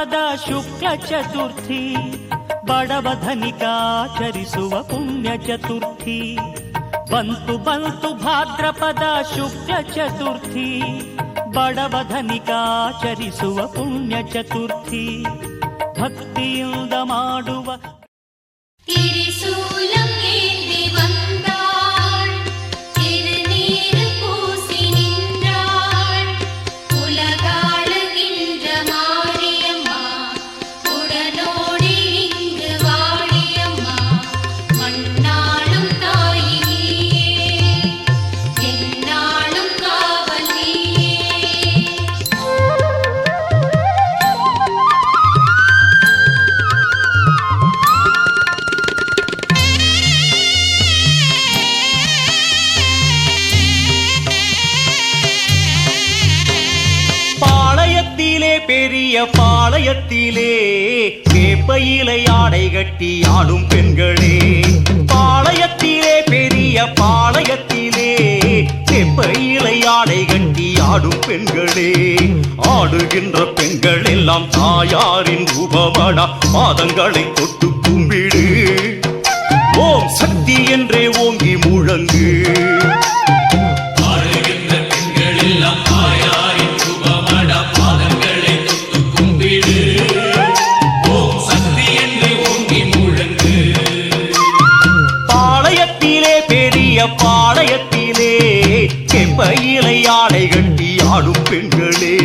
ಭಾದ್ರಪದ ಶುಕ್ಲ ಚತುರ್ಥಿ ಬಡವ ಧನಿಕಾಚರಿಸುವ ಪುಣ್ಯ ಚತುರ್ಥಿ ಬಂತು ಬಂತು ಭಾದ್ರಪದ ಶುಕ್ಲ ಚತುರ್ಥಿ ಬಡವ ಧನಿಕಾಚರಿಸುವ ಪುಣ್ಯ ಚತುರ್ಥಿ ಭಕ್ತಿಯಿಂದ ಮಾಡುವ பெரிய பாளையத்திலே வேப்பையிலை ஆடை கட்டி ஆடும் பெண்களே பாளையத்திலே பெரிய பாளையத்திலே வேப்பையிலை ஆடை கட்டி ஆடும் பெண்களே ஆடுகின்ற பெண்கள் எல்லாம் தாயாரின் ரூபமடா பாதங்களை தொட்டு கும்பிடு ஓம் சக்தி என்றே ஓங்கி முழங்கு ஆடுகின்ற பெண்கள் எல்லாம் தாயாரின் ரூபமடா பாதங்களை தொட்டு கும்பிடு ஓம் சக்தி என்றே ஓங்கி முழங்கு பாளையத்திலே பெரிய பாளையத்திலே செம்பையிலை ஆடை கட்டி ஆடும் பெண்களே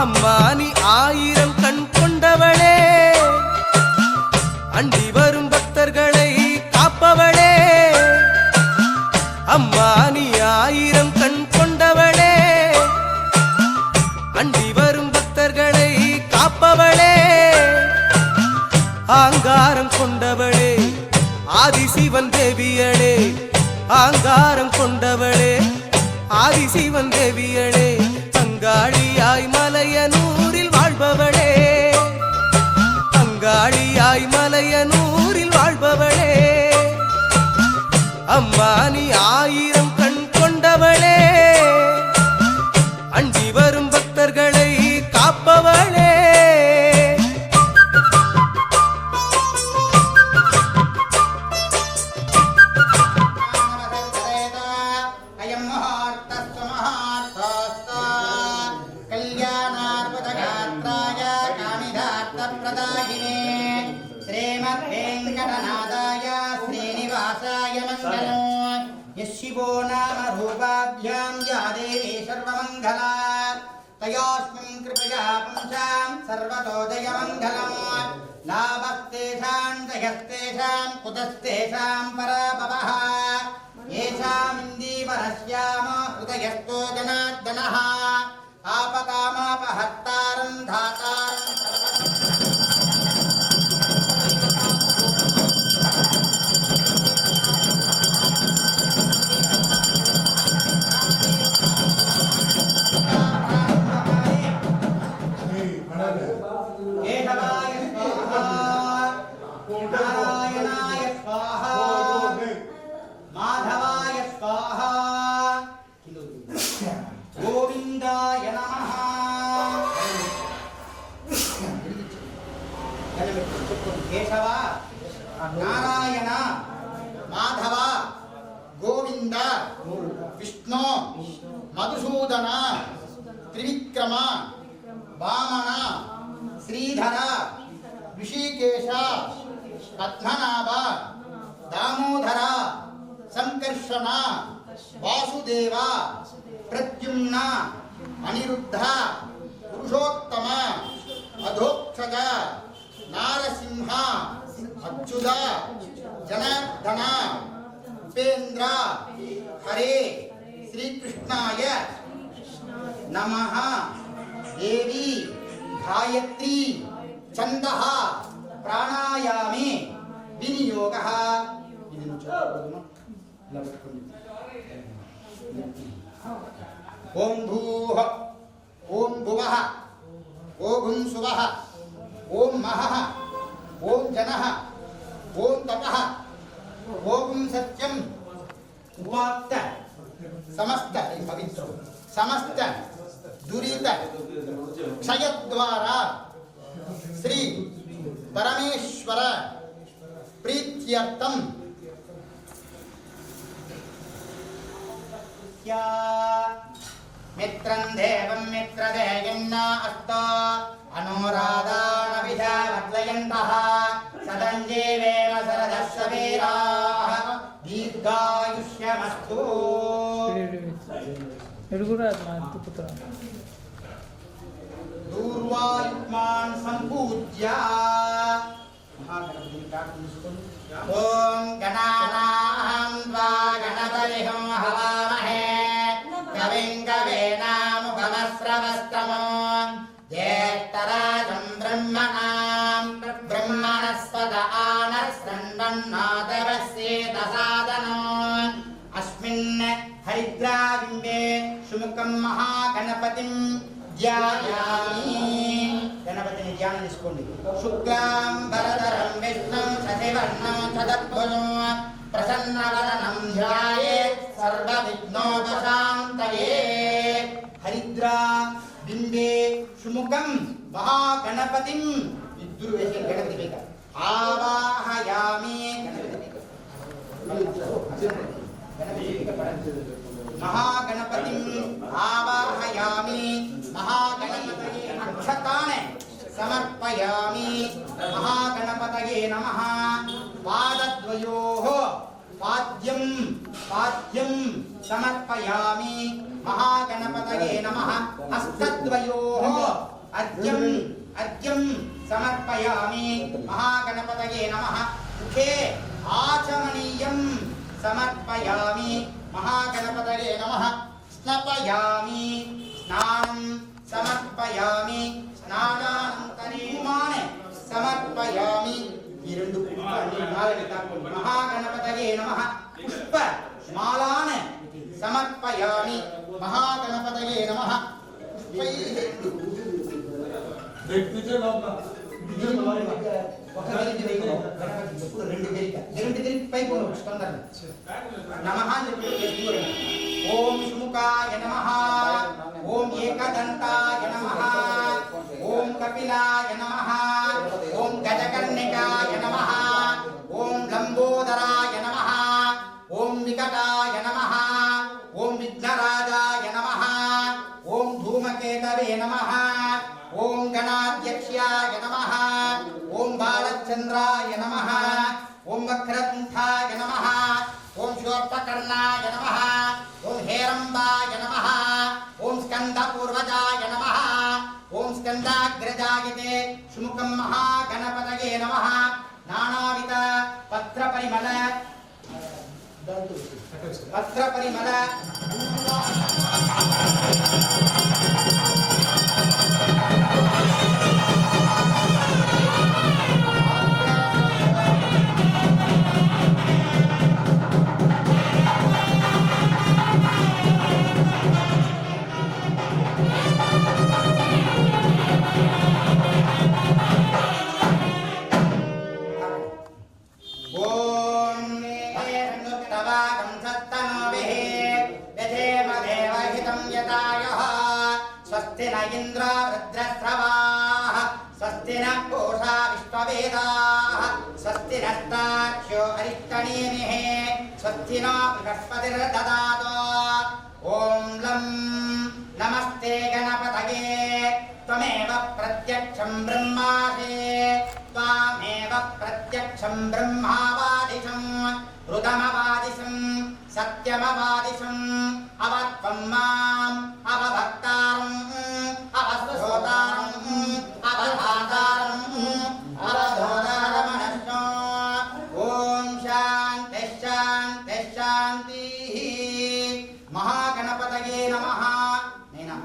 அம்மானி ஆயிரம் கண் கொண்டவளே அண்டி வரும் பக்தர்களை காப்பவளே அம்மானி ஆயிரம் கண் கொண்டவளே அண்டி வரும் பக்தர்களை காப்பவளே ஆங்காரம் கொண்டவளே ஆதிசிவன் தேவியளே ஆங்காரம் கொண்டவளே ஆதிசிவன் தேவியளே அங்காளியாய் மலையனூரில் வாழ்பவளே அங்காளியாய் மலையனூரில் வாழ்பவளே அம்மானி ஆயிரம் கண் கொண்டவளே அண்டி வரும் பக்தர்களை காப்பவளே शिवो नाम रूपाभ्यां या देवी सर्वमङ्गला तयोस्मिन् कृपया पुंसां सर्वतो जयमङ्गलम् लाभस्तेषां जयस्तेषां कुतस्तेषां पराभवः येषामिन्दीवरस्यामो హృదయస్థో జనార్దనః ఆపతామాపహర్తారం ధాతారం కేశవాయ స్వాహా నారాయణాయ స్వాహా మాధవాయ స్వాహా గోవిందాయ నమః కేశవ నారాయణ మాధవ గోవింద విష్ణు మధుసూదన త్రివిక్రమ వామన శ్రీధర ఋషికేశ పద్మనాభ దామోదర సంకర్షణ వాసుదేవ ప్రద్యుమ్న అనిరుద్ధ పురుషోత్తమ అధోక్షజ నారసింహ అచ్యుత జనార్దన ఉపేంద్ర హరే శ్రీకృష్ణాయ నమః దేవి గాయత్రి ఛందః ప్రాణాయామే వినియోగః ఓం భూః ఓం భువః ఓం సువః ఓం మహః ఓం జనః ఓం తపః ఓం సత్యం ఉపాత్త సమస్త పవిత్ర సమస్త దురిత క్షయద్వారా శ్రీ పరమేశ్వర ప్రీత్యర్థం మిత్రం దేవం మిత్రదేయన్న అస్తో అనురాధాన విధావర్తయంతః సదంజీవేమ సరదస్య వీరాః దీర్ఘాయుష్యమస్తు. దూర్వాయుష్మాన్ సంపూజ్య ఓం గణానాం త్వా గణపతిం హవామహే కవిం కవీనాముపమస్రవస్తమో జ్యేష్ఠరాజం బ్రహ్మణస్పద ఆనశృణ్వన్నాదవస్యేతసాదనో అస్మిన్ హరిద్రాబింబే సుముఖం మహాగణపతిం ధ్యాయామి. గణపతిని ధ్యానం తీసుకోండి. శుక్లాం వరదరం విష్ణుం శశివర్ణం చతుర్భుజం ప్రసన్నవదనం ధ్యాయేత్ సర్వవిఘ్నోపశాంతయే. హరిద్రా బింబే సుముఖం మహాగణపతిం ఇద్దరు వేసే గణపతి ఆవాహయామి. మహాగణపతిం ఆవాహయామి. మహాగణపతయే అక్షతాన్ సమర్పయామి. మహాగణపతయే నమః. పాదద్వయోః పాద్యం సమర్పయామి. మహాగణపతయే నమః. హస్తద్వయోః అర్ఘ్యం సమర్పయామి. మహాగణపతయే నమః. ముఖే ఆచమనీయం సమర్పయామి. మహాగణపతయే నమః. స్నాపయామి. స్నానం సమర్పయామి. స్నానానంతరేమాన్ సమర్పయామి. ఈ రెండు మహాగణపతయే నమః. పుష్ప మాలాన్ సమర్పయామి. మహాగణపతయే నమః. ఓం సుముఖాయ నమః. ఓం ఏకదంతాయ నమః. ఓం కపిలాయ నమః. ఓం గజకర్ణికాయ నమః. ఓం లంబోదరాయ నమః. ఓం వికటాయ నమః. ఓం విఘ్నరాజాయ నమః. ఓం ధూమకేతవే నమః. ఓం గణాధ్యక్షాయ నమః. ఓం బాలచంద్రాయ నమః. ఓం వక్రతుంఠాయ నమః. ఓం శూర్పకర్ణాయ నమః. ఓం హేరంబాయ నమః. ఓం స్కందపూర్వజాయ నమః. ఓం స్కందాగ్రజాయతే సుముఖం మహాగణపతయే నమః. నానావిధ పత్ర పరిమళ వస్త్ర పరిమళ स्वस्ति न इंद्र रुद्रस्रवाः स्वस्ति न पूषा विश्ववेदाः स्वस्ति नस्तार्क्ष्यो अरिष्टनेमिः स्वस्ति न बृहस्पतिर्दधातु ॐ लं नमस्ते गणपतये त्वमेव प्रत्यक्षं ब्रह्मासि त्वामेव प्रत्यक्षं ब्रह्मावादिशं ऋतमवादिशं सत्यमवादिशम् अवत्वं माम् अवभक्तारम् अवश्रोतारम् अवधातारम् अवधोतारमनश्नो ॐ शान्तिः शान्तिः शान्तिः महागणपतये नमः नैना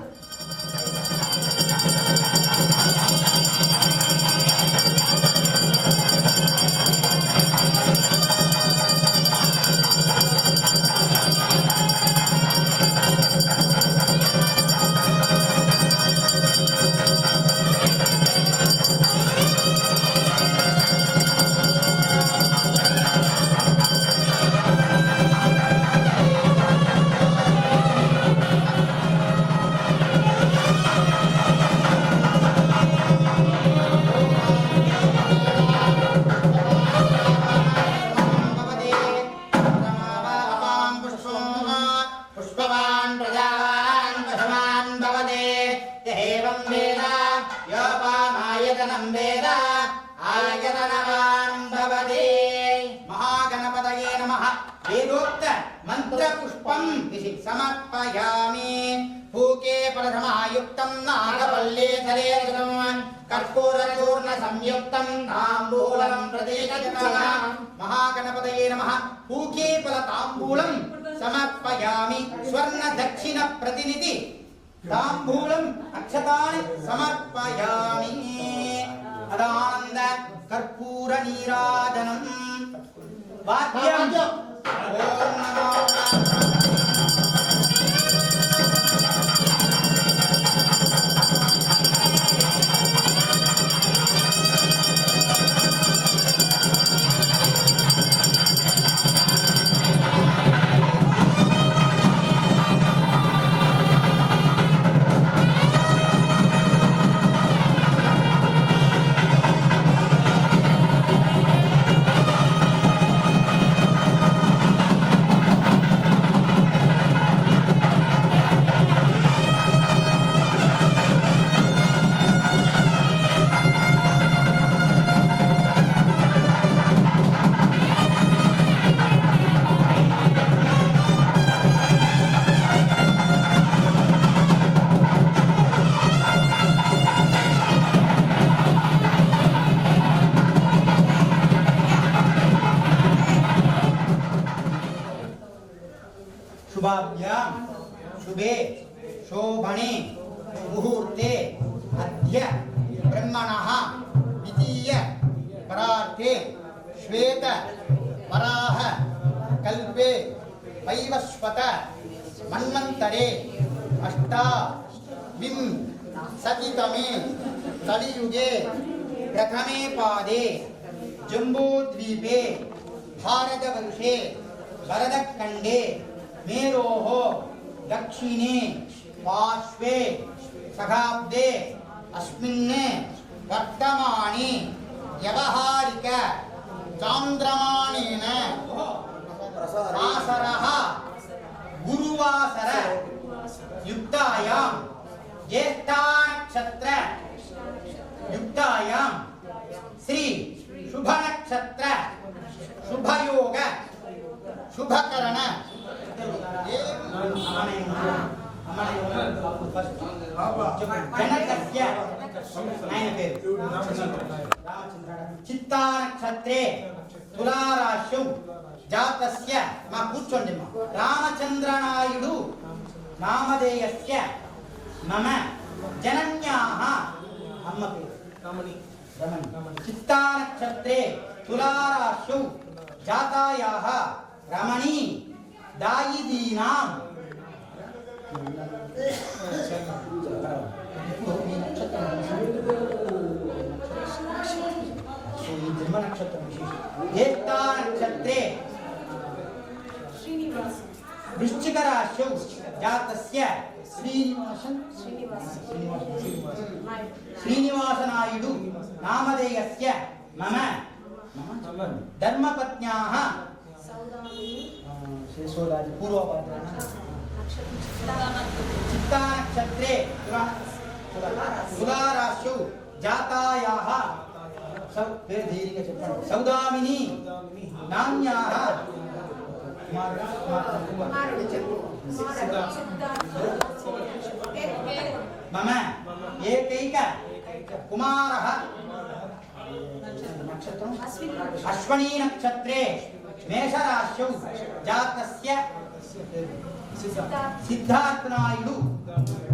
महागणपतये नमः वेदोक्त मंत्र पुष्पं समर्पयामि पूके फलसमायुक्तं नागवल्ले सलेरसं कर्पूरचूर्ण संयुक्तं ताम्बूलं प्रदेशजनः महागणपतये नमः पूके फल ताम्बूलं समर्पयामि स्वर्ण दक्षिण प्रतिनिधि ताम्बूलं अक्षतानि समर्पयामि अदानंद कर्पूर नीराजनं वाद्यं ओम नमो शुभाभ्यां शुभे शोभने मुहूर्ते अद्य ब्रह्मणः द्वितीय परार्थे श्वेत वराह कल्पे वैवस्वत मन्वन्तरे अष्टाविंशतितमे कलियुगे प्रथमे पादे जम्बूद्वीपे भारतवर्षे भरतखण्डे मेरोः दक्षिणे पार्श्वे शताब्दे अस्मिन् वर्तमाने व्यवहारिक चान्द्रमानेन वासरः गुरुवासर युक्तायां ज्येष्ठा नक्षत्र युक्तायां श्री शुभ नक्षत्र शुभयोग शुभकरण चित्ता नक्षत्रे तुला राशिं జాతస్య మా కూర్చోండి మా రామచంద్రనాయుడు నామధేయస్య మమ జనన్యాః అమ్మ పేరు రమణి చిత్తా నక్షత్రే తులారాశౌ జాతాయాః రమణి దాయిదీనాం జన్మ నక్షత్రం జ్యేష్ఠా నక్షత్రే వృశ్చిక రాశౌ జాతస్య శ్రీనివాసనాయుడు నామధేయస్య మమ ధర్మపత్న్యాః చిత్తా నక్షత్రే తులారాశౌ జాతాయాః సౌదామిని నామ్యాః మమ ఏకైక కుమారః నక్షత్రం అశ్వనీ నక్షత్రే మేషరాశౌ జాతస్య సిద్ధార్థనాయుడు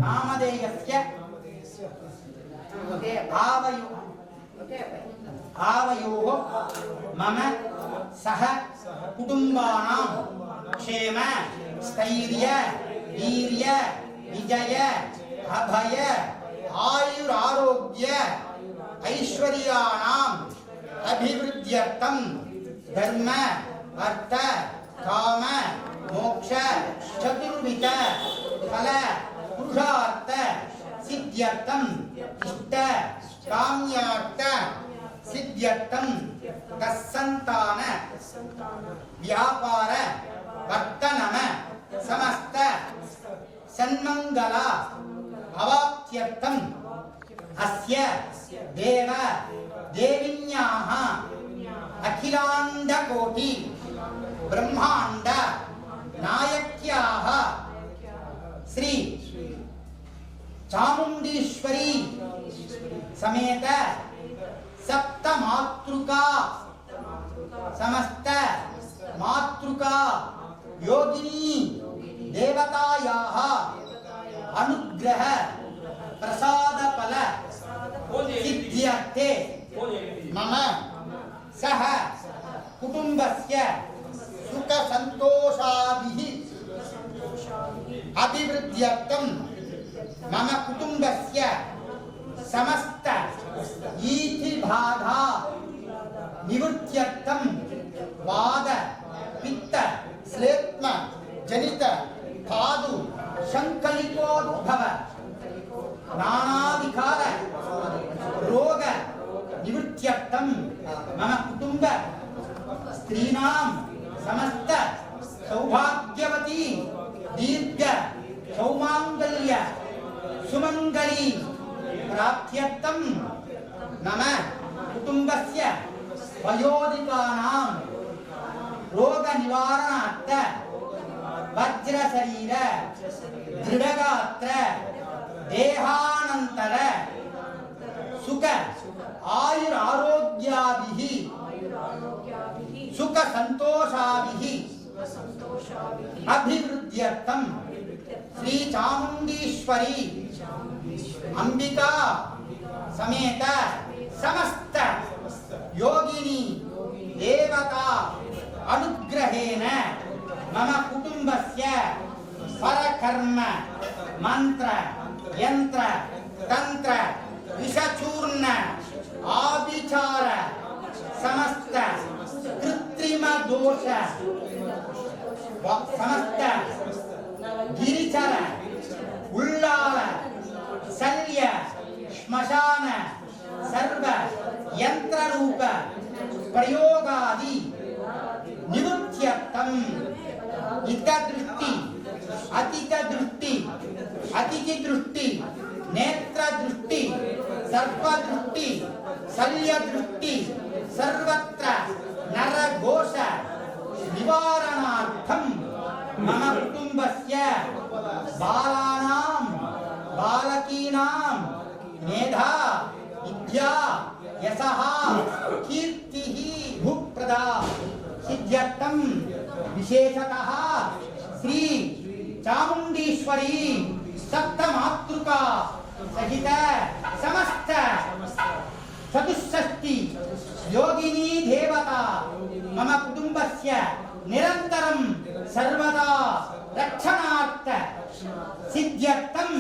నామధేయస్య आवयोः मम सह कुटुम्बानां क्षेम स्थैर्य वीर्य विजय अभय आयुरारोग्य ऐश्वर्याणाम् अभिवृद्ध्यर्थं धर्म अर्थ काम मोक्ष चतुर्विध फल पुरुषार्थ सिद्ध्यर्थं इष्ट काम्यार्थ सिद्ध्यर्थं तत्संतान व्यापार वर्तनम समस्त सन्मंगल अवाप्त्यर्थं अस्य देव देविन्याः अखिलांड कोटि ब्रह्मांड नायक्याः श्री चामुंडीश्वरी समेत सप्त मातृका समस्त मातृका योगिनी देवतायाः अनुग्रह प्रसाद फल सिद्ध्यर्थे मम सह कुटुंबस्य सुख संतोषाभिः अभिवृद्ध्यर्थं मम कुटुंबस्य समस्त ईति बाधा निवृत्त्यर्थं वाद पित्त श्लेष्म जनित धातु संकलितोद्भव नानाविकार रोग निवृत्त्यर्थं मम कुटुंब स्त्रीणां समस्त सौभाग्यवती दीर्घ सौमांगल्य सुमंगली प्राप्त्यर्थं मम कुटुंबस्य वयोधिकानां रोग निवारणार्थ वज्र शरीर दृढ़गात्र देहानंतर सुख आयुरारोग्याभिः सुख संतोषाभिः अभिवृद्ध्यर्थं श्री चामुंडीश्वरी अंबिका समेत समस्त योगिनी देवता अनुग्रहेण मम कुटुंबस्य परकर्म मंत्र यंत्र तंत्र विषचूर्ण आभिचार समस्त कृत्रिम दोष समस्त गिरिचर उल्लाल शल्य श्मशान सर्व यंत्र रूप प्रयोगादि निवृत्त्यर्थं इत दृष्टि अतित दृष्टि अतिथि दृष्टि नेत्र दृष्टि सर्प दृष्टि शल्य दृष्टि सर्वत्र नर घोष निवारणार्थं मम कुटुंबस्य बालानां बालकीनां मेधा विद्या यशः कीर्तिः भुप्रदा इत्यर्थं विशेषतः श्री चामुंडीश्वरी सप्तमातृका सहित समस्त चतुष्षष्टि योगिनी देवता मम कुटुंबस्य निरंतरं सर्वदा रक्षणार्थ सिद्ध्यर्थं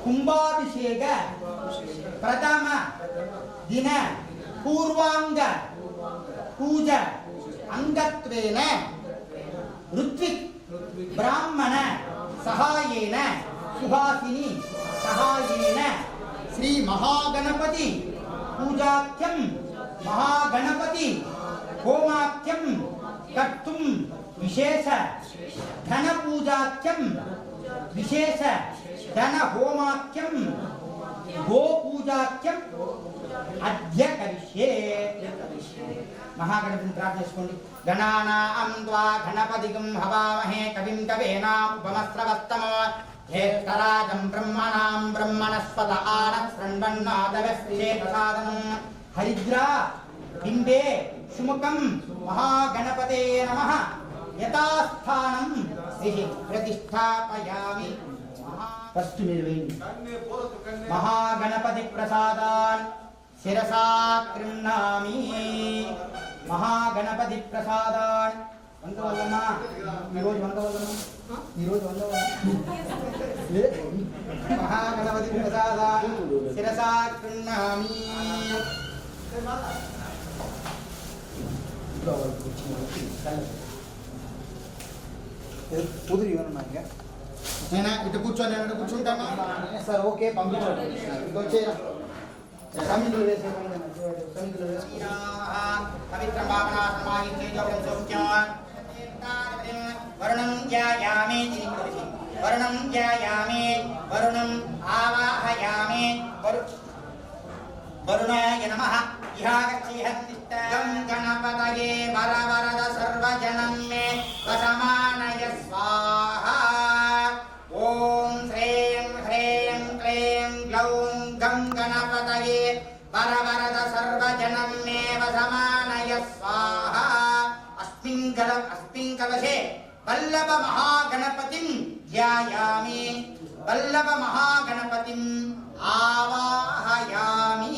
कुंभाभिषेक प्रथम दिन पूर्वांग पूजा अंगत्वेन ऋत्विक ब्राह्मण सहायेन सुहासिनी सहायेन श्री महागणपति पूजाख्यं महागणपति होमाख्यं कर्तुं विशेष धन पूजाख्यं विशेष धन होमाख्यं गो पूजाख्यं अद्य करिष्ये महागणपतिని प्रार्थना చేసుకోండి गणानां त्वा गणपतिगं हवामहे कविं कवीनाम् उपमस्रवस्तमो ज्येष्ठराजं ब्रह्मणां ब्रह्मणस्पत आनशृण्वन्नादवस्येतसादनं हरिद्रा बिम्बे सुमुखं महागणपते नमः यथास्थानं प्रतिष्ठापयामि फस्ट निर्वेणि महागणपति प्रसादान् शिरसा गृह्णामि महागणपति प्रसादान् వందవల్లమా ఈరోజు महागणपति प्रसादान् शिरसा गृह्णामि కుదిరి ఏమన్నాక నేనా ఇటు కూర్చొని నేను కూర్చుంటామా సార్ ఓకే పంపించండి ఇటు వచ్చేరా సమితులు వేసే సమితులు వేసి పవిత్ర భావనా సమాహితే జపం సౌఖ్యం వరుణం ధ్యాయామి వరుణం ధ్యాయామి వరుణం ఆవాహయామి వరుణాయ నమః ఇహాగచ్చిహత్తిష్టం గణపతయే వరవరద సర్వజనం మే వసమానయ స్వాహా ఓం శ్రీం హ్రీం క్లీం గ్లౌం గం గణపతయే వరవరద సర్వజనం మే వసమానయ స్వాహా అస్మిన్ కలశే వల్లభ మహాగణపతిం ధ్యాయామి వల్లభ మహాగణపతిం ఆవాహయామి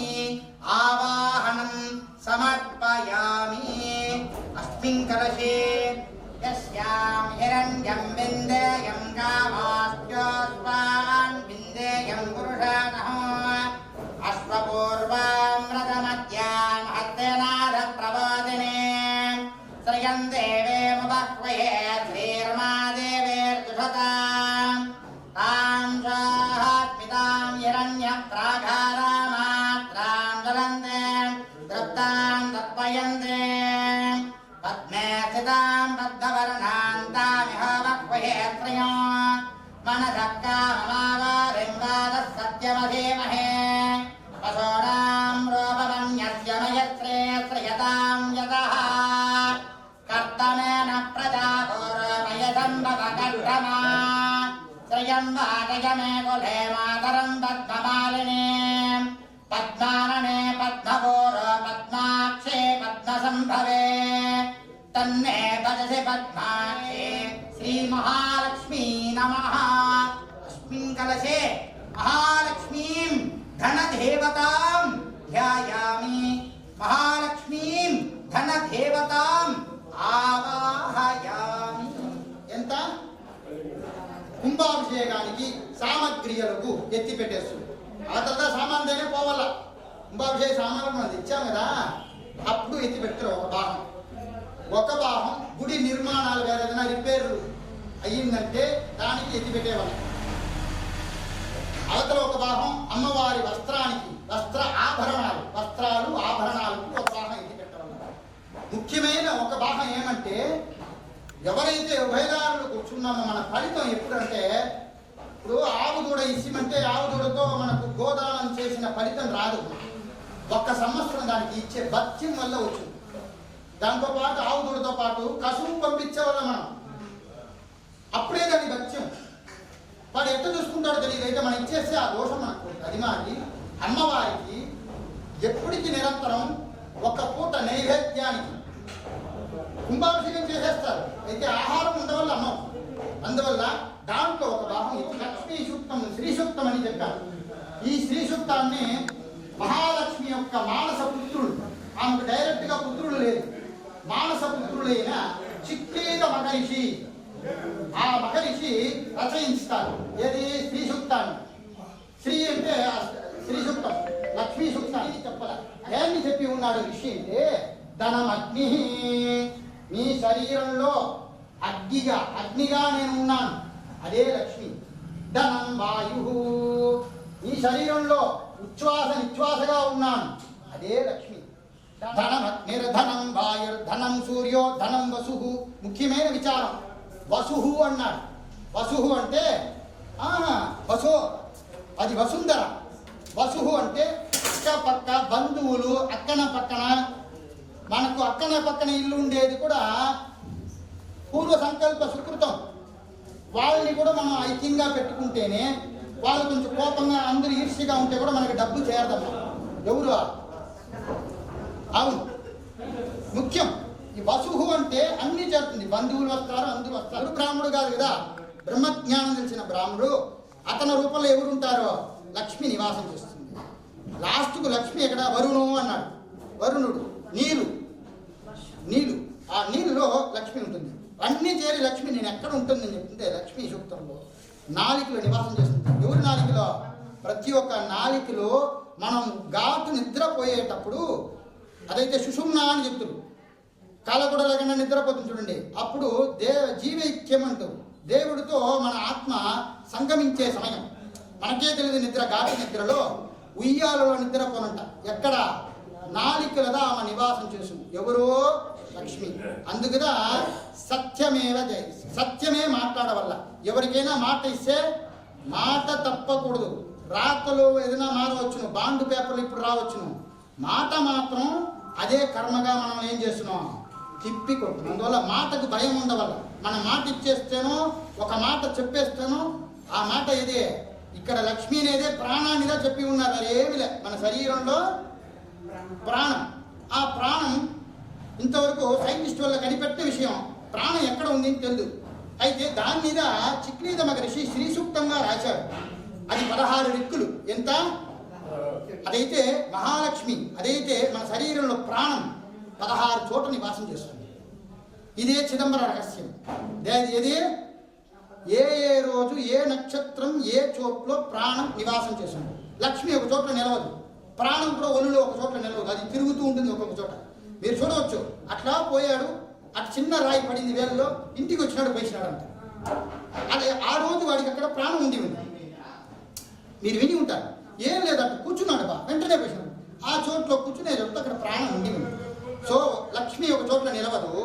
ఆవాహనం సమర్పయామి అస్మిన్ కలశే యస్యాం హిరణ్యం విందేయం కామాస్యోస్వాన్ విందేయం పురుషానః అశ్వపూర్వాం రథమధ్యాం హస్తేనాథ ప్రవాదినే శ్రియం దేవేముపహ్వయే శ్రీర్మాదేవేర్దుషతాం तां स्वाहात्मितां हिरण्यप्राघारामात्रां ज्वलन्ते तृप्तां तत्पयन्ते पद्मे स्थितां बद्धवर्णां तामिह वह्वये श्रियो मनसः काममावारिं वादः सत्यमधीमहे वसोणां रूपमन्यस्य मयश्रे श्रियतां यतः कर्तमेन प्रजापूर्वमयसम्भवकर्तमा श्रियं वादय मे कुले मातरं पद्ममालिने पद्मानने पद्मपूर पद्माक्षे पद्मसम्भवे तन्मे भजसि पद्माक्षे श्रीमहालक्ष्मी नमः अस्मिन् कलशे महालक्ष्मीं धनदेवतां ध्यायामि महालक्ष्मीं धनदेवतां आवाहयामि ఎంత కుంభాభిషేకానికి సామగ్రిలకు ఎత్తి పెట్టేస్తుంది ఆ తర్వాత సామాన్తోనే పోవాల కుంభాభిషేక సామాన్లు మనం తెచ్చాం కదా అప్పుడు ఎత్తి పెట్టారు ఒక భాగం గుడి నిర్మాణాలు వేరే ఏదైనా రిపేర్ అయ్యిందంటే దానికి ఎత్తి పెట్టేవాళ్ళం అవతల ఒక భాగం అమ్మవారి వస్త్రానికి వస్త్రాలు ఆభరణాలకు ఒక భాగం ఎత్తి పెట్టేవాళ్ళం ముఖ్యమైన ఒక భాగం ఏమంటే ఎవరైతే ఉభయదారులు కూర్చున్నామో మన ఫలితం ఎప్పుడంటే ఇప్పుడు ఆవు దూడ ఇచ్చిమంటే ఆవు దూడతో మనకు గోదానం చేసిన ఫలితం రాదు. ఒక్క సంవత్సరం దానికి ఇచ్చే భత్యం వల్ల వచ్చింది. దాంతో పాటు ఆవు దూడతో పాటు కసువు పంపించే వల్ల మనం అప్పుడే దాని భత్యం. వాడు ఎట్లా చూసుకుంటాడో తెలియదు. అయితే మనం ఇచ్చేస్తే ఆ దోషం మనకు అది మారి అమ్మవారికి ఎప్పటికీ నిరంతరం ఒక పూట నైవేద్యానికి కుంభాభిషేకం చేసేస్తారు. అయితే ఆహారం ఉండవల్ల అన్నం. అందువల్ల దాంట్లో ఒక భాగం ఇది లక్ష్మీ సూక్తం, శ్రీ సూక్తం అని చెప్పారు. ఈ శ్రీ సూక్తాన్ని మహాలక్ష్మి యొక్క మానస పుత్రుడు, ఆమెకు డైరెక్ట్ గా పుత్రుడు లేదు, మానస పుత్రుడైన చిక్లీద మహర్షి, ఆ మహర్షి రచయిస్తారు. ఏది? శ్రీ సూక్తాన్ని. శ్రీ అంటే శ్రీ సూక్తం, లక్ష్మీ సూక్తాన్ని చెప్పాల. ఏమి చెప్పి ఉన్నాడు ఋషి అంటే, ధనం అగ్ని, మీ శరీరంలో అగ్నిగా నేను ఉన్నాను, అదే లక్ష్మి. ధనం వాయు, ఈ శరీరంలో ఉచ్ఛ్వాస నిశ్వాసగా ఉన్నాను, అదే లక్ష్మి. ధనం నిర్ధనం వాయుర్ధనం సూర్యో ధనం వసు. ముఖ్యమైన విచారం, వసు అన్నాడు. వసు అంటే వసో, అది వసుంధర. వసు అంటే పక్క బంధువులు, అక్కన పక్కన. మనకు అక్కన పక్కన ఇల్లు ఉండేది కూడా పూర్వ సంకల్ప సుకృతం. వాళ్ళని కూడా మనం ఐక్యంగా పెట్టుకుంటేనే, వాళ్ళు కొంచెం కోపంగా అందరూ ఈర్ష్యగా ఉంటే కూడా మనకి డబ్బు చేరదమ్మా. ఎవరు? అవును, ముఖ్యం. ఈ వసుహు అంటే అన్ని చేరుతుంది. బంధువులు వస్తారు, అందరూ వస్తారు. బ్రాహ్మడు కాదు కదా, బ్రహ్మజ్ఞానం తెలిసిన బ్రాహ్మడు. అతని రూపంలో ఎవరుంటారో లక్ష్మి నివాసం చేస్తుంది. లాస్ట్కు లక్ష్మి ఎక్కడ? వరుణు అన్నాడు. వరుణుడు, నీరు, ఆ నీళ్ళలో లక్ష్మి ఉంటుంది. అన్ని చేరి లక్ష్మి నేను ఎక్కడ ఉంటుందని చెప్తుంటే లక్ష్మీ సూక్తంలో నాలికలో నివాసం చేస్తుంది. ఎవరి నాలికలో? ప్రతి ఒక్క నాలికలో మనం ఘాటు నిద్రపోయేటప్పుడు, అదైతే సుషుమ్న అని చెప్తారు, కళ కూడా లేకుండా నిద్రపోతుంది చూడండి. అప్పుడు జీవైక్యం అంటారు. దేవుడితో మన ఆత్మ సంగమించే సమయం. మనకే తెలియదు నిద్ర. ఘాటు నిద్రలో ఉయ్యాలలో నిద్రపోనంట. ఎక్కడ? నాలికలదా ఆమె నివాసం చేస్తుంది. ఎవరో? లక్ష్మి. అందుకదా సత్యమేవ జయ, సత్యమే మాట్లాడవల్ల. ఎవరికైనా మాట ఇస్తే మాట తప్పకూడదు. రాతలు ఏదైనా మారవచ్చును, బాండ్ పేపర్లు ఇప్పుడు రావచ్చును. మాట మాత్రం అదే కర్మగా మనం ఏం చేస్తున్నాం? తిప్పి కొట్టు. అందువల్ల మాటకు భయం ఉండవల్ల. మన మాట ఇచ్చేస్తేనో, ఒక మాట చెప్పేస్తేనో, ఆ మాట ఏదే? ఇక్కడ లక్ష్మి అనేదే ప్రాణాన్నిగా చెప్పి ఉన్నారు. అది ఏమి లే, మన శరీరంలో ప్రాణం. ఆ ప్రాణం ఇంతవరకు సైంటిస్ట్ వల్ల కనిపెట్టే విషయం. ప్రాణం ఎక్కడ ఉంది అని తెలియదు. అయితే దాని మీద చిక్లీద మహర్షి శ్రీ సూక్తంగా రాశాడు. అది 16 రిక్కులు. ఎంత? అదైతే మహాలక్ష్మి. అదైతే మన శరీరంలో ప్రాణం 16 చోట్ల నివాసం చేస్తుంది. ఇదే చిదంబర రహస్యం. ఏది? ఏ రోజు, ఏ నక్షత్రం, ఏ చోట్లో ప్రాణం నివాసం చేస్తుంది. లక్ష్మి ఒక చోట్ల నిలవదు, ప్రాణం కూడా ఒళ్ళులో ఒక చోట్ల నిలవదు. అది తిరుగుతూ ఉంటుంది ఒక్కొక్క చోట. మీరు చూడవచ్చు. అట్లా పోయాడు, అటు చిన్న రాయి పడింది వేలలో, ఇంటికి వచ్చినాడు, పోయినాడు అంట. అదే ఆ రోజు వాడికి అక్కడ ప్రాణం ఉంది. మీరు విని ఉంటారు. ఏం లేదు, అట్లా కూర్చున్నాడు బా, వెంటనే పోయినాడు. ఆ చోట్లో కూర్చునే చోట అక్కడ ప్రాణం ఉంది. సో లక్ష్మి ఒక చోట్ల నిలవదు.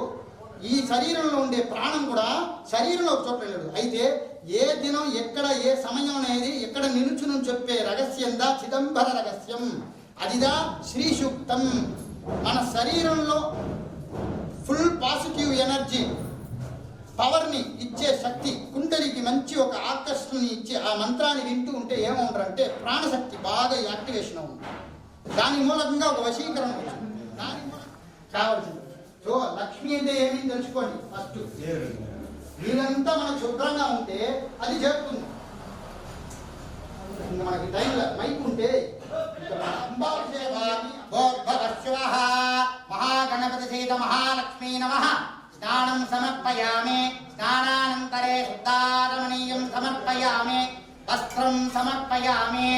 ఈ శరీరంలో ఉండే ప్రాణం కూడా శరీరంలో ఒక చోట్ల నిలవదు. అయితే ఏ దినం, ఎక్కడ, ఏ సమయం అనేది ఎక్కడ నిలుచును చెప్పే రహస్యందా చిదంబర రహస్యం. అదిదా శ్రీ సూక్తం. మన శరీరంలో ఫుల్ పాజిటివ్ ఎనర్జీ, పవర్ని ఇచ్చే శక్తి, కుండలికి మంచి ఒక ఆకర్షణని ఇచ్చే ఆ మంత్రాన్ని వింటూ ఉంటే ఏమవుతారంటే ప్రాణశక్తి బాగా యాక్టివేషన్ అవుతుంది. దాని మూలకంగా ఒక వశీకరణ వచ్చింది. దాని కావాల్సింది. సో లక్ష్మి అంటే ఏమి తెలుసుకోండి. ఫస్ట్ వీళ్ళంతా మనకు శుభ్రంగా ఉంటే అది చేరుతుంది. మనకి టైంలో మైక్ ఉంటే మహాగణపతి సహిత మహాలక్ష్మీ నమః. స్నానం సమర్పయామి. స్నానానంతరే శుద్ధారమణీయం సమర్పయామి. వస్త్రం సమర్పయామి.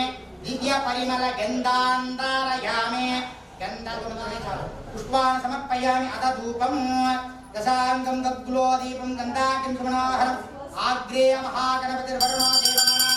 దివ్య పరిమళ గంధాంధారయామి. పుష్పాన్ని సమర్పయామి. అత ధూపం దశాంగం గగ్గులో దీపం గంధాకిం సుమనోహరం. ఆగ్రేయ మహాగణపతి వరుణో దేవానాం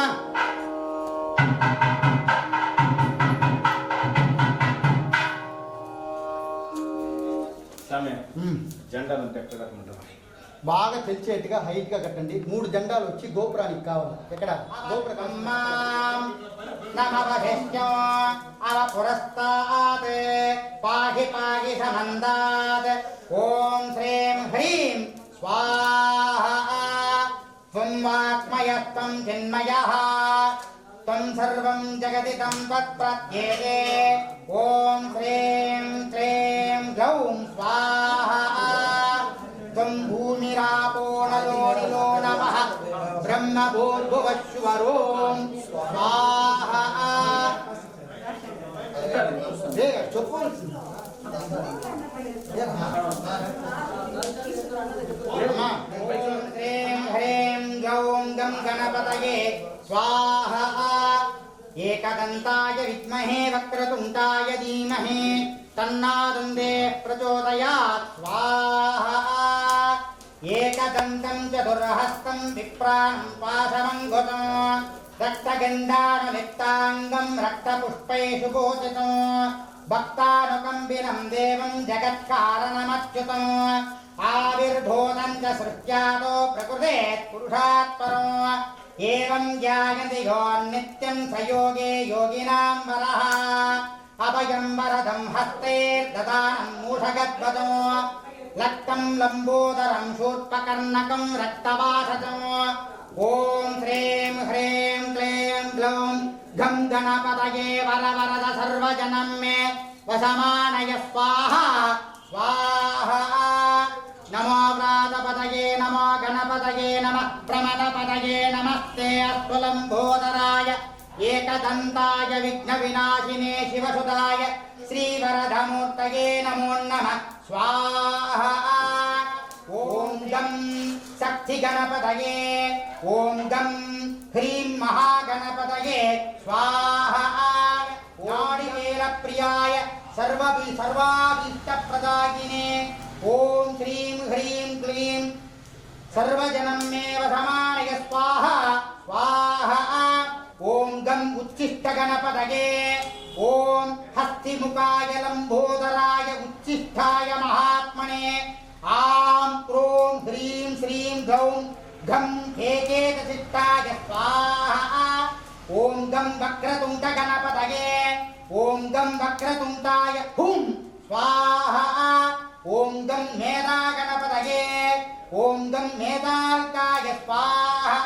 అమ్మా. జెండాలు ఉంటే ఎక్కడ కట్టమంటారు? బాగా తెలిసేట్టుగా హైట్ గా కట్టండి. 3 జెండాలు వచ్చి గోపురానికి కావాలి. ఎక్కడ గోపురం నమవశిష్ట్యో అవ పురస్తాత్ పాహి పాహి సమందాత్ ఓం శ్రీం హ్రీం స్వాహా త్వం వాక్మయత్వం చిన్మయః త్వం సర్వం జగతి తం తత్ప్రత్యేతే ఓం శ్రీం క్లీం గ్లౌం స్వాహా త్వం భూమిరాపో నలో నిలో నమః బ్రహ్మ భూర్భువశ్వరోం స్వాహా. చెప్పు ఓం హ్రీం హ్రీం గౌం గం గణపతయే స్వాహా. ఏకదంతాయ విద్మహే వక్రతుండాయ ధీమహి తన్నాదుందే ప్రచోదయాత్ స్వాహా. ఏకదంతం చతుర్హస్తం విప్రాణం పాశమంగుతం రక్తగంధానులిప్తాంగం రక్తపుష్పైషు పూజితం భక్తానుకంబినం దేవం జగత్కారణమచ్యుతం ఆవిర్భూతం చ సృష్ట్యాదో ప్రకృతేత్ పురుషాత్ పరం ఏవం జ్ఞాయతి యోన్నిత్యం సయోగే యోగినాం వరః అభయం వరదం హస్తైర్దదానం మూషగద్వదం లక్తం లంబోదరం శూర్పకర్ణకం రక్తవాసతం ఓం శ్రీం హ్రీం క్లీం గ్లౌం గం గణపతయే వరవరద సర్వజనం మే వశమానయ స్వాహా స్వాహా. నమో వ్రాతపతయే నమో గణపతయే నమః ప్రమదపతయే నమస్తే అస్వలంబోదరాయ ఏకదంతాయ విఘ్న వినాశినే శివసుదాయ శ్రీవరదమూర్తయే నమో నమః స్వాహా. ఓం గం శక్తి గణపతయే ఓం గం హ్రీం మహాగణపతయే స్వాహా. నాడివేల ప్రియాయ సర్వాభీష్టప్రదాయినే ఓం శ్రీం హ్రీం క్లీం సర్వజనం మే వశమానయ స్వాహా స్వాహా. ఓం గం ఉచ్ఛిష్ట గణపతయే ఓం హస్తిముఖాయ లంబోదరాయ ఉచ్ఛిష్టాయ మహాత్మనే ఆం క్రోం హ్రీం శ్రీం గౌం ఘం ఏకేకచిత్తాయ స్వాహా. ఓం గం వక్రతుండ గణపతయే ఓం గం వక్రతుండాయ హుం స్వాహా. ఓం గం మేధా గణపతయే ఓం గం మేధాల్కాయ స్వాహా.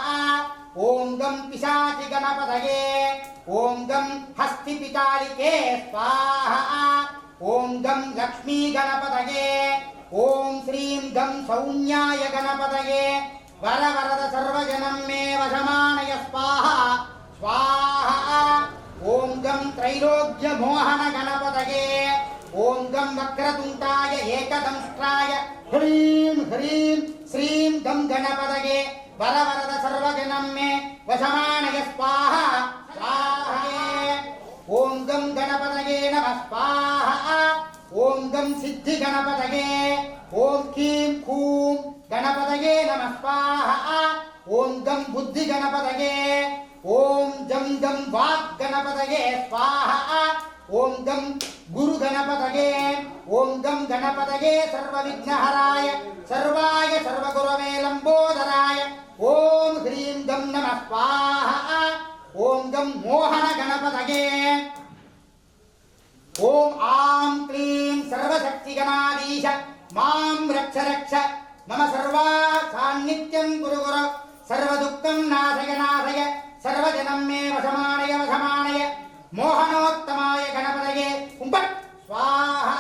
ఓం గం పిశాచి గణపతయే ఓం గం హస్తి పితాళికే స్వాహా. ఓం గం లక్ష్మీ గణపతయే ఓం శ్రీం గం సౌమ్యాయ గణపతయే వరవరద సర్వజనం మే వశమానయ స్వాహా స్వాహా. ఓం గం త్రైలోక్య మోహన గణపతయే ఓం గం వక్రతుండాయ ఏకదంష్ట్రాయ హ్రీం హ్రీం శ్రీం గం గణపతయే వరవరద సర్వజనం మే వశమానయ స్వాహా స్వాహా. ఓం గం గణపతయే నమః స్వాహా. ఓం గం సిద్ధి గణపతయే ఓం కీం ఖూం గణపతయే నమః స్వాహా. ఓం గం బుద్ధి గణపతయే ఓం జం గం వాక్ గణపతయే స్వాహా. ఓం గం గురు గణపతయే ఓం గం గణపతయే సర్వవిఘ్నహరాయ సర్వాయ సర్వగురవే లంబోదరాయ ఓం హ్రీం గం నమః స్వాహా. ఓం గం మోహన గణపతయే ఓం ఆం క్లీం సర్వశక్తి గణాధీశ మాం రక్ష రక్ష మమ సర్వా సాన్నిత్యం గురు గురు సర్వదుఃఖం నాశయ నాశయ సర్వజనం మే వశమానయ వశమానయ మోహనోత్తమాయ గణపతయే ఉంపట్ స్వాహా.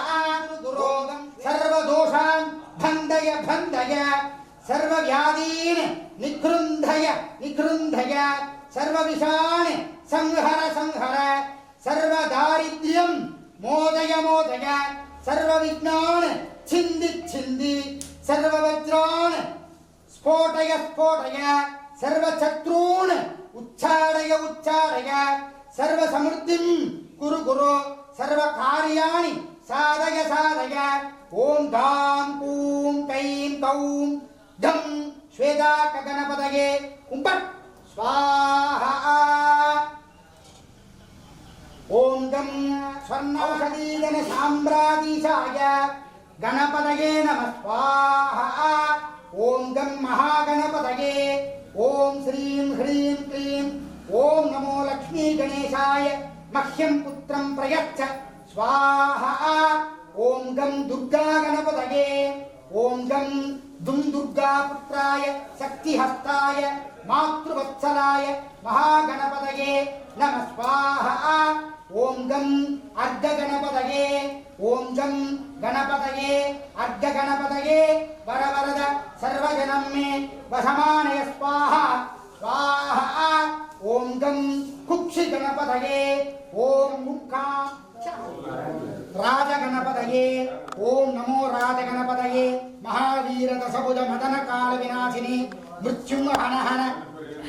దురోగం సర్వదోషాన్ భందయ భందయ సర్వవ్యాధీన్ నిగృంధయ నిగృంధయ సర్వవిషాన్ సంహర సంహర సర్వదారిద్ర్యం మోదయ మోదయ సర్వవిఘ్నాన్ ఛింది ఛింది సర్వవజ్రాన్ స్ఫోటయ స్ఫోటయ సర్వశత్రూన్ ఉచ్చారయ ఉచ్చారయ సర్వసమృద్ధిం కురు కురు సర్వకార్యాణి సాధయ సాధయ. ఓం గాం కూం కైం కౌం ధం శ్వేతాక గణపతయే ఉంపట్ स्वाहा ओम गं स्वर्णौषधीजन साम्राधीशाय गणपतये नमः स्वाहा ओम गं महागणपतये ओम श्रीं ह्रीं क्लीं ओम नमो लक्ष्मी गणेशाय मह्यं पुत्रं प्रयच्छ स्वाहा ओम गं दुर्गा गणपतये ओम गं दुं दुर्गा पुत्राय शक्तिहस्ताय मातृवत्सलाय महागणपतये नमः स्वाहा ओम गं अर्घ गणपतये ओम गं गणपतये अर्घ गणपतये वरवरद सर्वजनं मे वशमानय स्वाहा स्वाहा ओम गं कुक्षि गणपतये ओम मुक्का राजगणपतये ओम नमो राजगणपतये महावीर दशभुज मदन काल विनाशिनी मृत्युंहनहन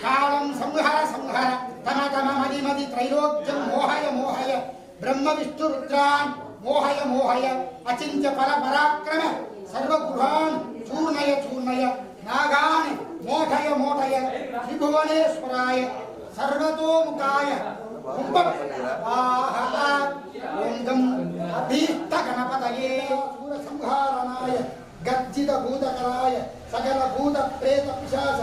कालं संहर संहर तम तम मदि मदि त्रैलोक्यं मोहय मोहय ब्रह्म विष्णु रुद्रान् मोहय मोहय अचिन्त्य फल पराक्रम सर्वगुहान् चूर्णय चूर्णय नागान् मोठय मोठय त्रिभुवनेश्वराय सर्वतोमुखाय स्वाहा ओम गं अभीष्ट गणपतये सूरसंहारणाय गर्जित भूतकराय सकल भूत प्रेत पिशाच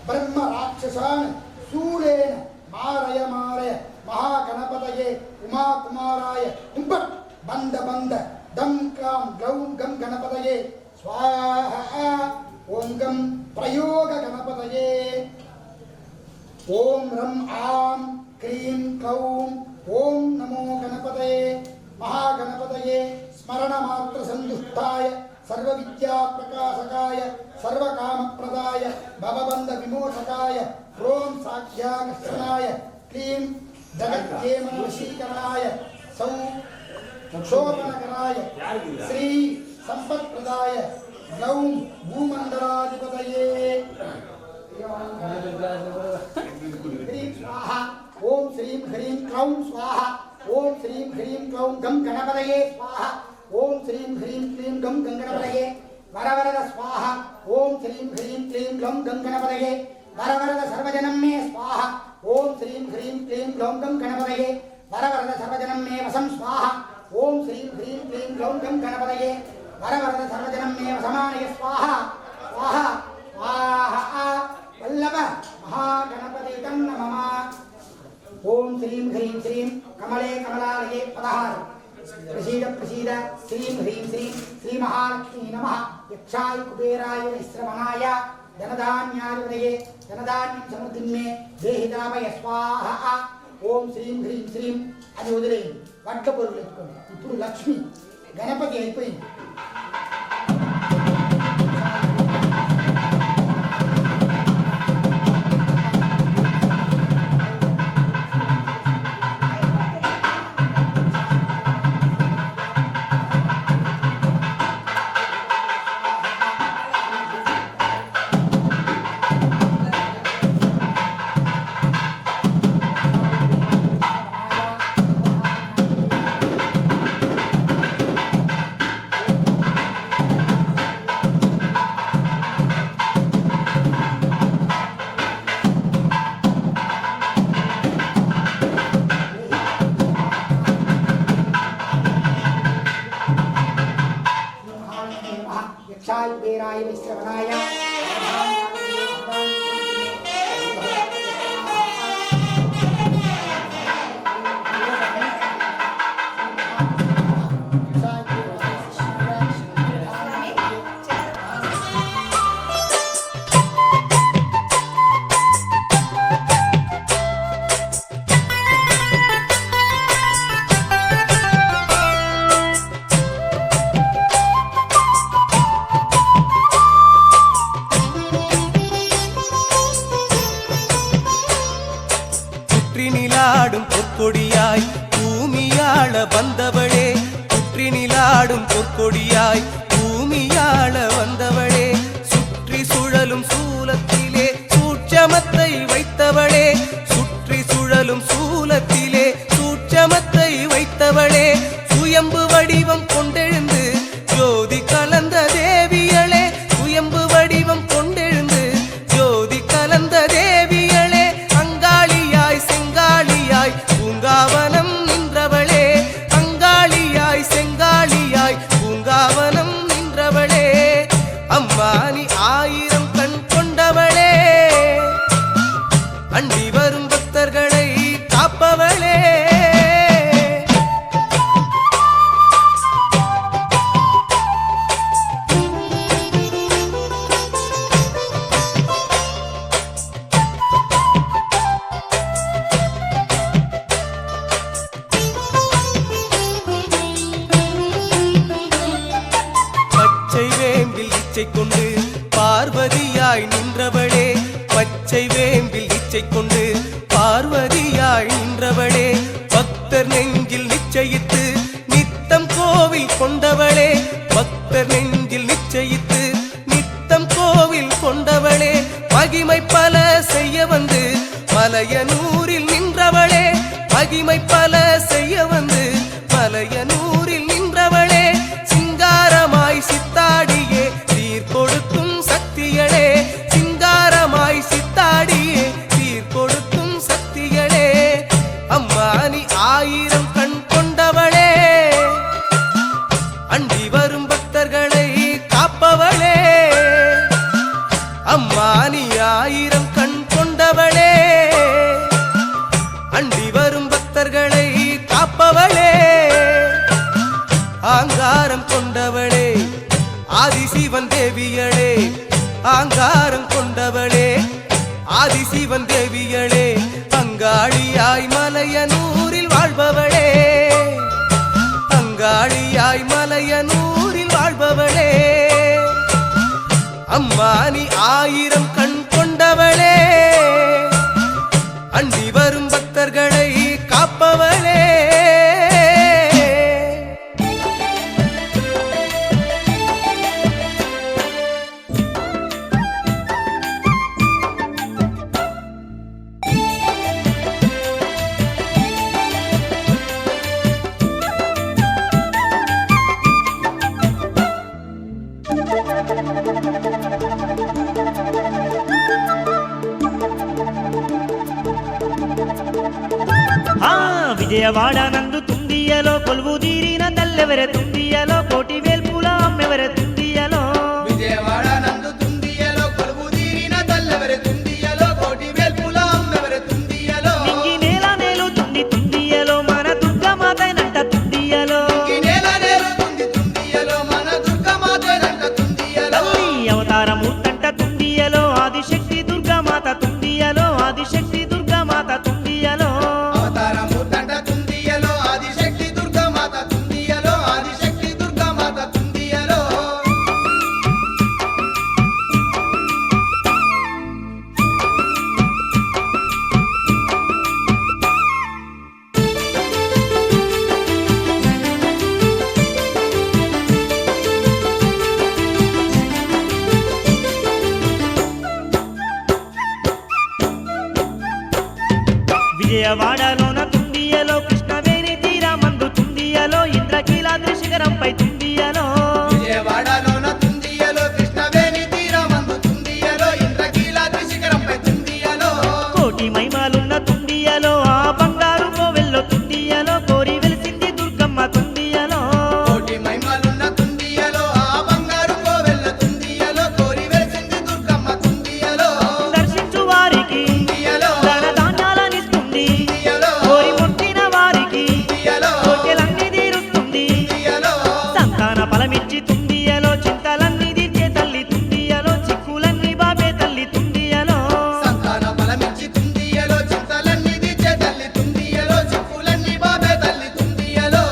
ब्रह्म राक्षसान् शूलेन मारय मारय महागणपतये उमा कुमाराय बंद बंद दं क्लां ग्लौं गं गणपतये स्वाहा ओम गं प्रयोग गणपतये ओम रं आं क्लीं क्लौं ओम नमो गणपतये महागणपतये स्मरण मात्र संदुष्टाय सर्वविद्या प्रकाशकाय सर्वकामप्रदाय भवबन्ध विमोचकाय ओम साध्याकर्षणाय क्लीं जगज्जेमन वशीकरणाय शोभनकराय श्री संपत्प्रदाय ग्लौं भूमण्डलाधिपतये ह्रीं स्वाहा ओम श्रीं ह्रीं क्लौं स्वाहा ओम श्रीं ह्रीं क्लौं गं गणपतये स्वाहा ओम श्रीं ह्रीं क्लीं गं गणपतये वरवरद स्वाहा ओम श्रीं ह्रीं क्लीं ग्लौं गं गणपतये वरवरद सर्वजनं मे स्वाहा ओम श्रीं ह्रीं क्लीं ग्लौं गं गणपतये वरवरद सर्वजनं मे वसं स्वाहा ओम श्रीं ह्रीं क्लीं ग्लौं गं गणपतये वरवरद सर्वजनं मे वसमानय स्वाहा स्वाहा स्वाहा वल्लभ महागणपतितं नमः ओम श्रीं ह्रीं श्रीं कमले कमलालये पदहार प्रसीद प्रसीद श्रीं ह्रीं श्रीं श्री महालक्ष्मी नमः यक्षाय कुबेराय श्रवणाय धनधान्याधिपतये धनधान्यं समृद्धिं मे देहि दामय स्वाहा ओम श्रीं ह्रीं श्रीं అది వదిలేయండి వంట పొరులు ఎత్తుకోండి ఇప్పుడు లక్ష్మి గణపతి అయిపోయింది यक्षाय कुबेराय श्रवणाय புற்றினிலாடும் பொற்கொடியாய் பூமியாள வந்தவளே புற்றினிலாடும் பொற்கொடியாய் பூமியாள வந்தவளே சுற்றி சுழலும் சூலத்திலே சூட்சமத்தை வைத்தவளே சுற்றி சுழலும் சூலத்திலே சூட்சமத்தை வைத்தவளே சுயம்பு வடிவம் கொண்டெழுந்து ஜோதி கலந்த தேவியளே சுயம்பு வடிவம் கொண்டெழுந்து ஜோதி கலந்த தேவியளே கொண்டு பார்வதியாய் நின்றவளே பச்சை வேம்பில் இச்சை கொண்டு பார்வதியாய் நின்றவளே பக்தர் நெஞ்சில் நிச்சயித்து நித்தம் கோவில் கொண்டவளே பக்தர் நெஞ்சில் நிச்சயித்து நித்தம் கோவில் கொண்டவளே மகிமை பல செய்ய வந்து மலையனூரில் நின்றவளே மகிமை பல செய்ய வந்து மலையனூரில் நின்றவளே சிங்காரமாய் சித்தாடியே சீர் கொடுக்கும் சக்திகளே சிங்காரமாய் சித்தாடியே சீர் கொடுக்கும் சக்திகளே அம்மா நீ ஆயிரம் கண் கொண்டவளே அண்டி வரும் பக்தர்களை காப்பவளே அம்மா நீ ஆயிரம் கண் கொண்டவளே அண்டி வரும் பக்தர்களை காப்பவளே ஆங்காரம் கொண்டவளே ஆதிசிவன் தேவியளே ஆங்காரம் கொண்டவளே ஆதிசிவன் தேவியளே அங்காளியாய் மலையனூரில் வாழ்பவளே அங்காளியாய் மலையனூரில் வாழ்பவளே அம்மா நீ ஆயிரம் கண் கொண்டவளே அண்டி வரும் பக்தர்களை காப்பவளே విజయవాడ నందు తుండియలో కొలువు తీరిన తల్లెవరె తుండియలో కోటి వేల్పుల అమ్మెవరె తుండియలో విజయవాడ నందు తుండియలో కొలువు తీరిన తల్లెవరె తుండియలో కోటి వేల్పుల అమ్మెవరె తుండియలో నింగి నేల నేలు తుండి తుండియలో మన దుర్గమాతైనంట తుండియలో ఈ నేల నేలుతుంది తుండియలో మన దుర్గమాతేనంట తుండియలో తల్లి అవతారమూర్తంట తుండియలో ఆదిశక్తి దుర్గమాత తుండియలో ఆదిశక్తి దుర్గమాత తుండియలో అవతారమూర్తంట తుండియలో ఆదిశక్తి దుర్గమాత తుండియలో ఆదిశక్తి దుర్గమాత తుండియలో విజయవాడలోన తుండియలో కృష్ణవేణి తీరమందు తుండియలో ఇంద్రకీలాద్రి శిఖరంపై తుండియలో విజయవాడలోన తుండియలో కృష్ణవేణి తీరమందు తుండియలో ఇంద్రకీలాద్రి శిఖరంపై తుండియలో కోటి మహిమలున్న తుండియలో ఆ బంగారు కోవెల్లో తుండియలో కోరి వెలిసింది దుర్గమ్మ తుండియలో కోటి మహిమలున్న తుండియలో ఆ బంగారు కోవెల్ల తుండియలో కోరి వెలిసింది దుర్గమ్మ తుండియలో దర్శించు వారికి తుండియలో ధన ధాన్యాలనిస్తుంది తుండియలో కోరి ముట్టిన వారికి తుండియలో కోరికలన్నీ తీరుస్తుంది తుండియలో సంతాన ఫలమిచ్చి తుండియలో చింతలన్నీ తీర్చే తల్లి తుండియలో చిక్కులన్నీ బాబే తల్లి తుండియలో సంతాన బలమిచ్చి తుండియలో చింతలన్నీ తీర్చే తల్లి తుండియలో చిక్కులన్నీ బాబే తల్లి తుండియలో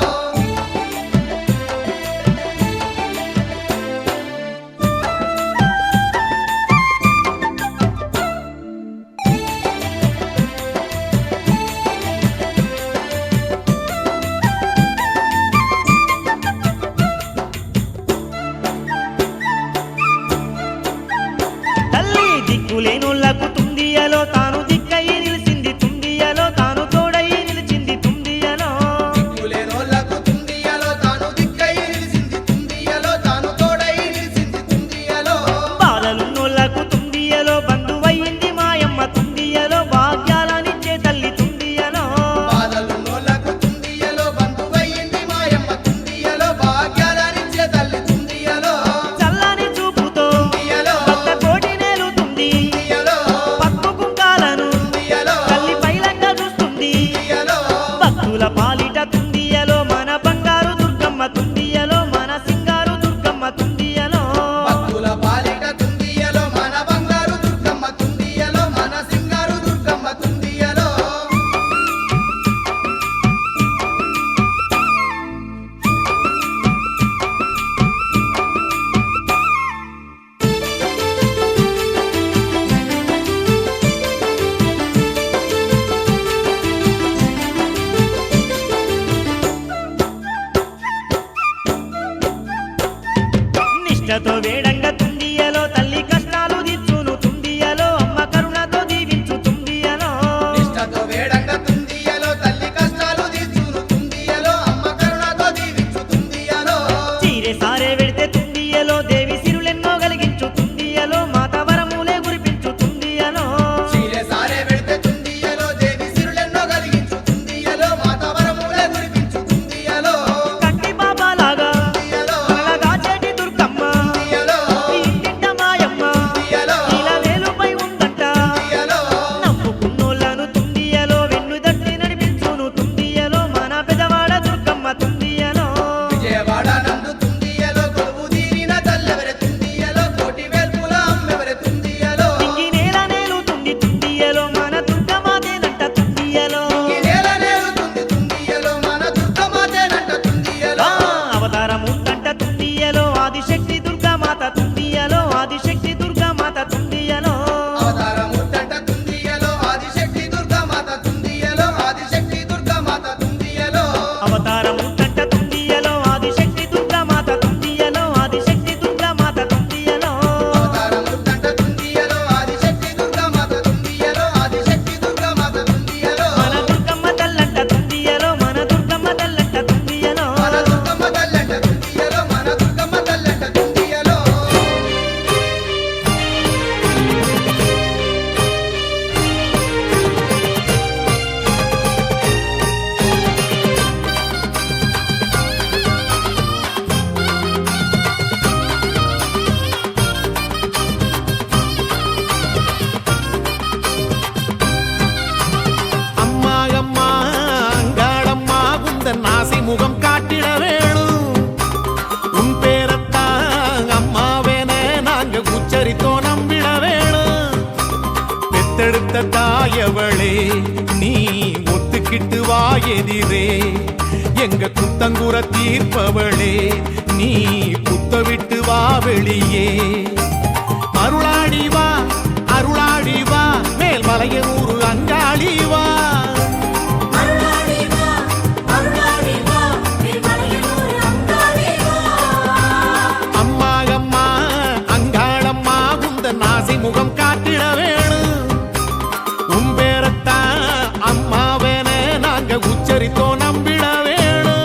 తల్లి దిక్కులేనోళ్లకు తుండియలో తాను దిక్కయి నిలిచింది తుండియలో తాను తోడయి నిలిచింది తుండియలో దిక్కులేనోళ్లకు తుండియలో తాను దిక్కై నిలిసింది తుండియలో తాను తోడై నిలిసింది తుండియలో బాధలున్నోళ్లకు తుండియలో బంధువయ్యింది మాయమ్మ తుండియలో భాగ్యాలనిచ్చే తల్లి తుండియలో బాధలున్నోళ్లకు తుండియలో బంధువయ్యింది మాయమ్మ తుండియలో భాగ్యాలనిచ్చే తల్లి తుండియలో చల్లని చూపుతో తుండియలో భక్త కోటి నేలుతుంది తుండియలో பெத்தெடுத்த தாயவளே நீ ஒத்துக்கிட்டு வா எதிரே எங்க குத்தங்குற தீர்ப்பவளே நீ குத்த விட்டு வா வெளியே அருளாடி வா அருளாடி வா மேல் மலையனூர் அங்காளி வா அம்மா அம்மா அங்காளம்மா உந்தன் ஆசை முகம் காட்டிட வேணும் உம்பேரத்தான் அம்மாவேன நாங்க உச்சரித்தோம் நம்பிட வேணும்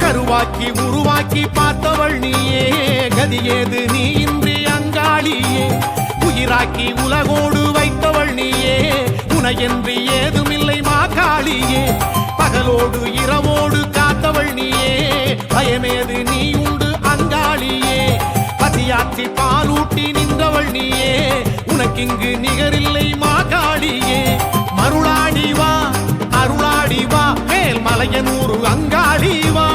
கருவாக்கி உருவாக்கி பார்த்தவள் நீயே கதியேது நீ இன்றி அங்காளியே உயிராக்கி உலகோடு வைத்தவள் நீயே உனையன்றி ஏதுமில்லை மாகாளியே பகலோடு இரவோடு காத்தவள் நீயே பயமேது நீ உண்டு அங்காளியே பசியாற்றி பாலூட்டி நின்றவள் நீயே உனக்கிங்கு நிகரில்லை மாகாளியே மருளாடி வா அருளாடி வா மேல் மலையனூர் அங்காளி வா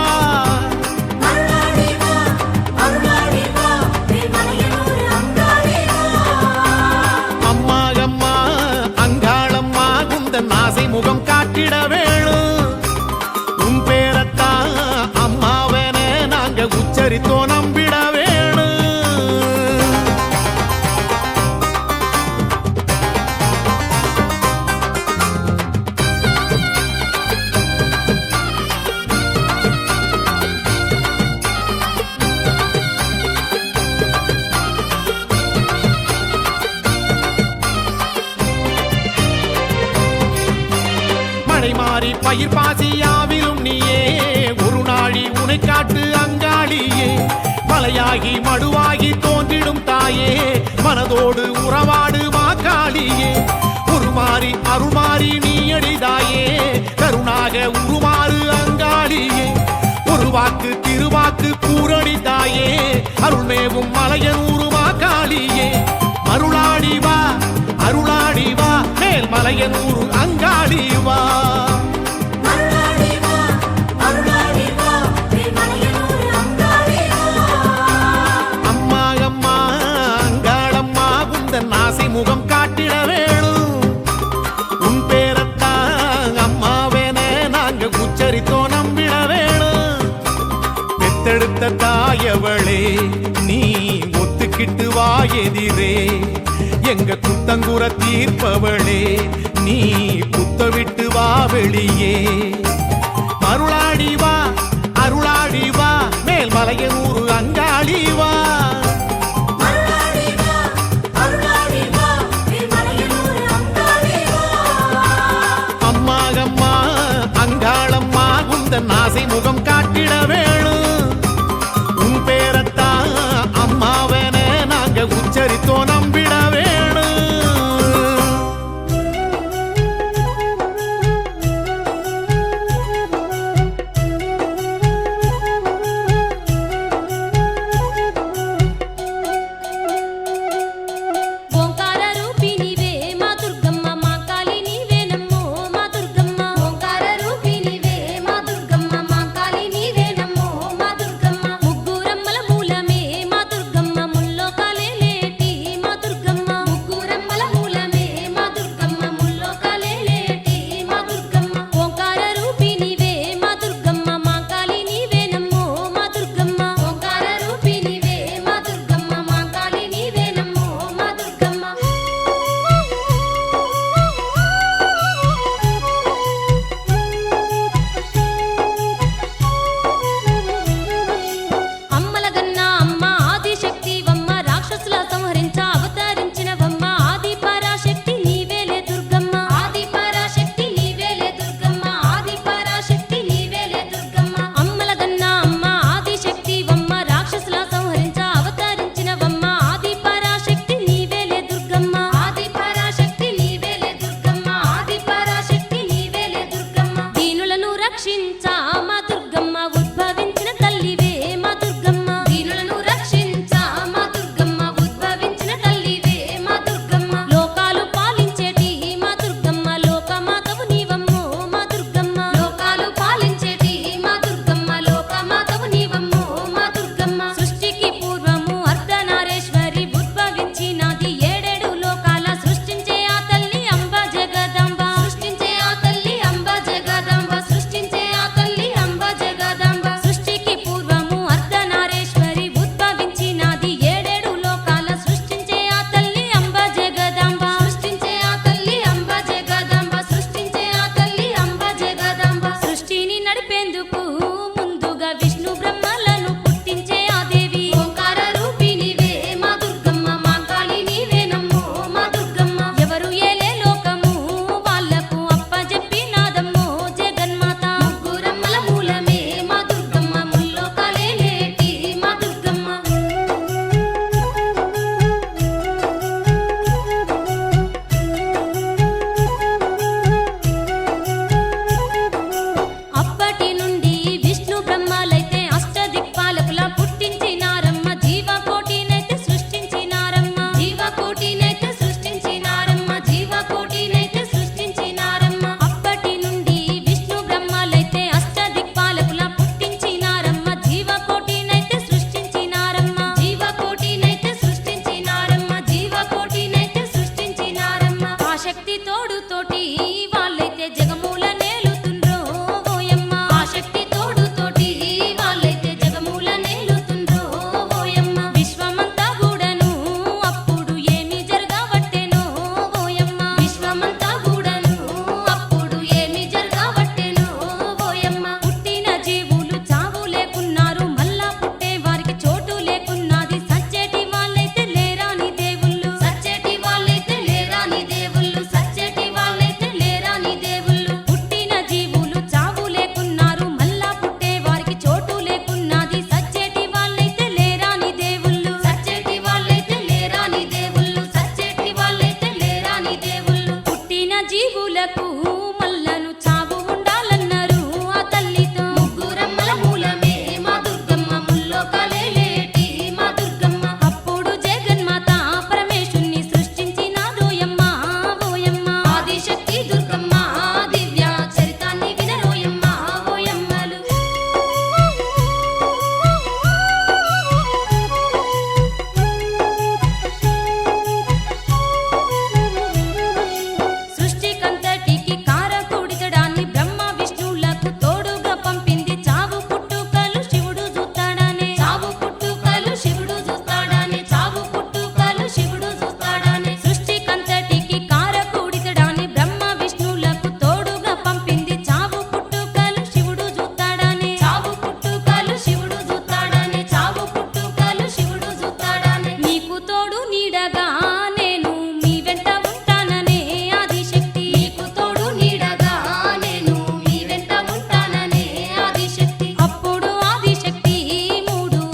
அம்மா அம்மா அங்காளம்மா குந்தன் ஆசை முகம் காட்டிட வேணும் உன் பேரத்தான் அம்மாவென நாங்க உச்சரித்தோ நம்பிட வேணும் மழை மாறி பயிர் பாசியாவிலும் நீயே ஒரு நாளி உனை காட்டு அங்காளியே மலையாகி மடுவாகி தோன்றிடும் தாயே மனதோடு உறவாடு மாக்காளியே உருமாறி அருள்மாறி நீ அடிதாயே கருணாக உருமாறு அங்காளியே ஒரு வாக்கு திருவாக்கு கூறடி தாயே அருள்மேவும் மலையனூர் மாக்காளியே மருளாடி வா அருளாடி வா மேல் மலையனூர் அங்காளி வா அம்மா அம்மா அங்காளம்மா உந்தன் ஆசை முகம் காட்டிட வேணும் உன் பேரத்தான் அம்மாவேன நாங்க உச்சரித்தோ நம்பிட வேணும் பெத்தெடுத்த தாயவளே நீ ஒத்துக்கிட்டு வா எதிரே எங்க குத்தங்குற தீர்ப்பவளே நீ குத்த விட்டு வா வெளியே அருளாடி வா அருளாடி வா மேல் மலையனூர்